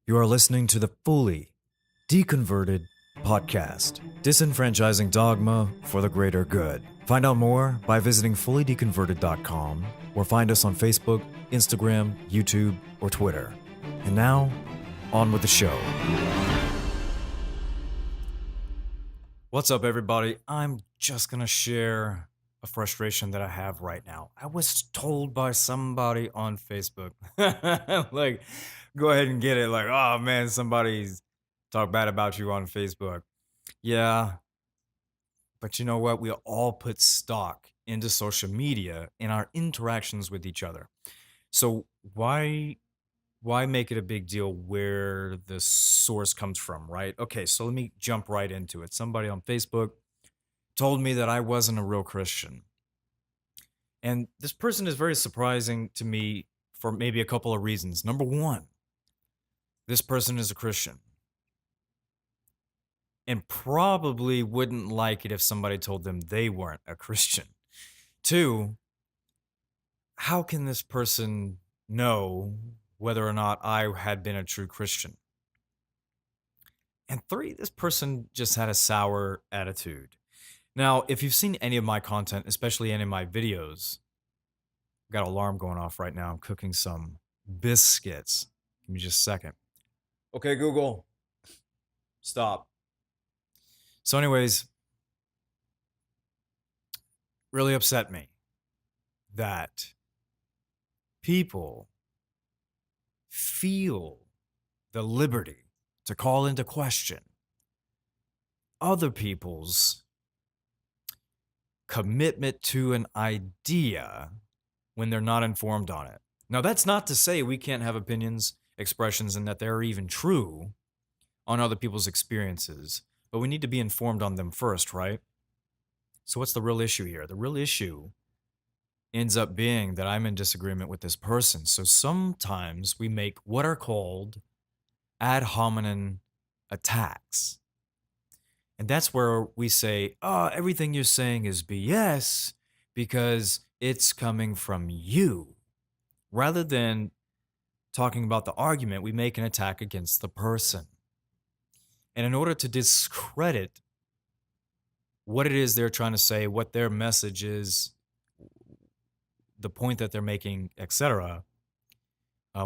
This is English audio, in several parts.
You are listening to the Fully Deconverted podcast, disenfranchising dogma for the greater good. Find out more by visiting fullydeconverted.com or find us on Facebook, Instagram, YouTube, or Twitter. And now, on with the show. What's up, everybody? I'm just going to share a frustration that I have right now. I was told by somebody on Facebook, like, go ahead and get it. Like, oh man, somebody's talk bad about you on Facebook. Yeah, but you know what? We all put stock into social media in our interactions with each other. So why make it a big deal where the source comes from, right? Okay, so let me jump right into it. Somebody on Facebook told me that I wasn't a real Christian. And this person is very surprising to me for maybe a couple of reasons. Number one, this person is a Christian and probably wouldn't like it if somebody told them they weren't a Christian. Two, how can this person know whether or not I had been a true Christian? And three, this person just had a sour attitude. Now, if you've seen any of my content, especially any of my videos, I've got an alarm going off right now. I'm cooking some biscuits. Give me just a second. Okay, Google, stop. So, anyways, really upset me that people feel the liberty to call into question other people's commitment to an idea when they're not informed on it. Now, that's not to say we can't have opinions, expressions, and that they're even true on other people's experiences, but we need to be informed on them first, right? So, what's the real issue here? The real issue ends up being that I'm in disagreement with this person. So, sometimes we make what are called ad hominem attacks. And that's where we say, oh, everything you're saying is BS because it's coming from you. Rather than talking about the argument, we make an attack against the person. And in order to discredit what it is they're trying to say, what their message is, the point that they're making, etc.,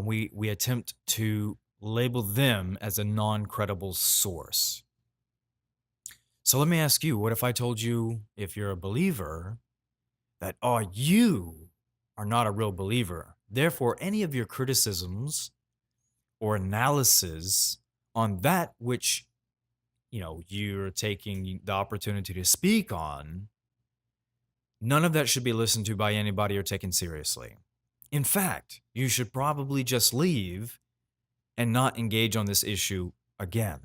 we attempt to label them as a non-credible source. So let me ask you, what if I told you, if you're a believer, that, oh, you are not a real believer. Therefore, any of your criticisms or analysis on that which, you're taking the opportunity to speak on, none of that should be listened to by anybody or taken seriously. In fact, you should probably just leave and not engage on this issue again.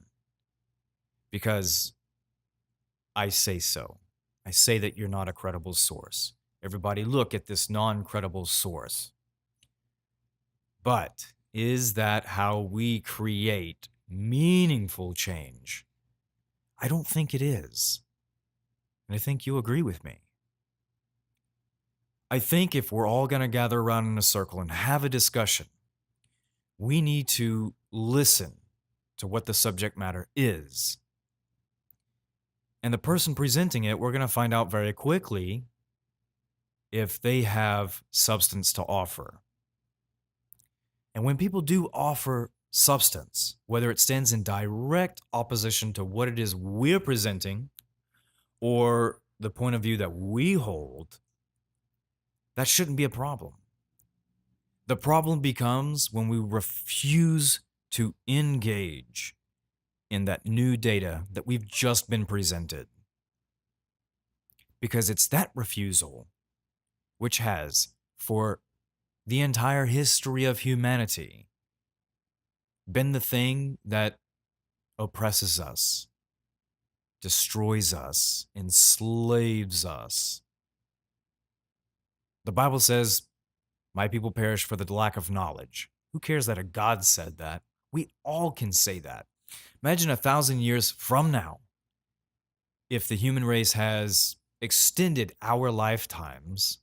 Because I say so. I say that you're not a credible source. Everybody look at this non-credible source. But is that how we create meaningful change? I don't think it is. And I think you agree with me. I think if we're all going to gather around in a circle and have a discussion, we need to listen to what the subject matter is. And the person presenting it, we're going to find out very quickly if they have substance to offer. And when people do offer substance, whether it stands in direct opposition to what it is we're presenting or the point of view that we hold, that shouldn't be a problem. The problem becomes when we refuse to engage in that new data that we've just been presented. Because it's that refusal which has, for the entire history of humanity, been the thing that oppresses us, destroys us, enslaves us. The Bible says, my people perish for the lack of knowledge. Who cares that a God said that? We all can say that. Imagine 1,000 years from now, if the human race has extended our lifetimes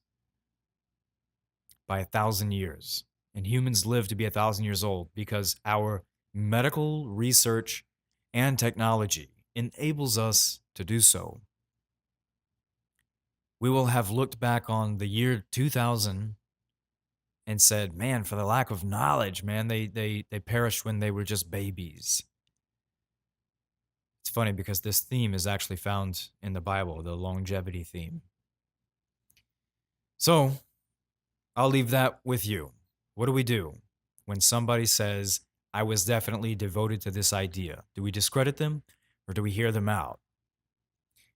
by 1,000 years, and humans live to be 1,000 years old because our medical research and technology enables us to do so. We will have looked back on the year 2000 and said, man, for the lack of knowledge, man, they perished when they were just babies. It's funny because this theme is actually found in the Bible, the longevity theme. So I'll leave that with you. What do we do when somebody says, I was definitely devoted to this idea? Do we discredit them or do we hear them out?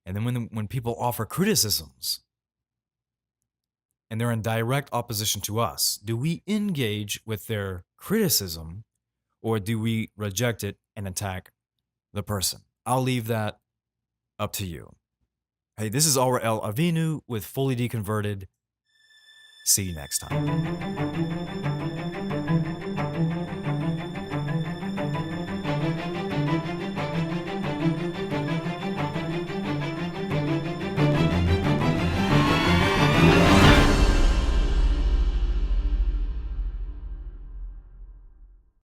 And then when people offer criticisms and they're in direct opposition to us, do we engage with their criticism or do we reject it and attack the person? I'll leave that up to you. Hey, this is Aura El Avinu with Fully Deconverted. See you next time.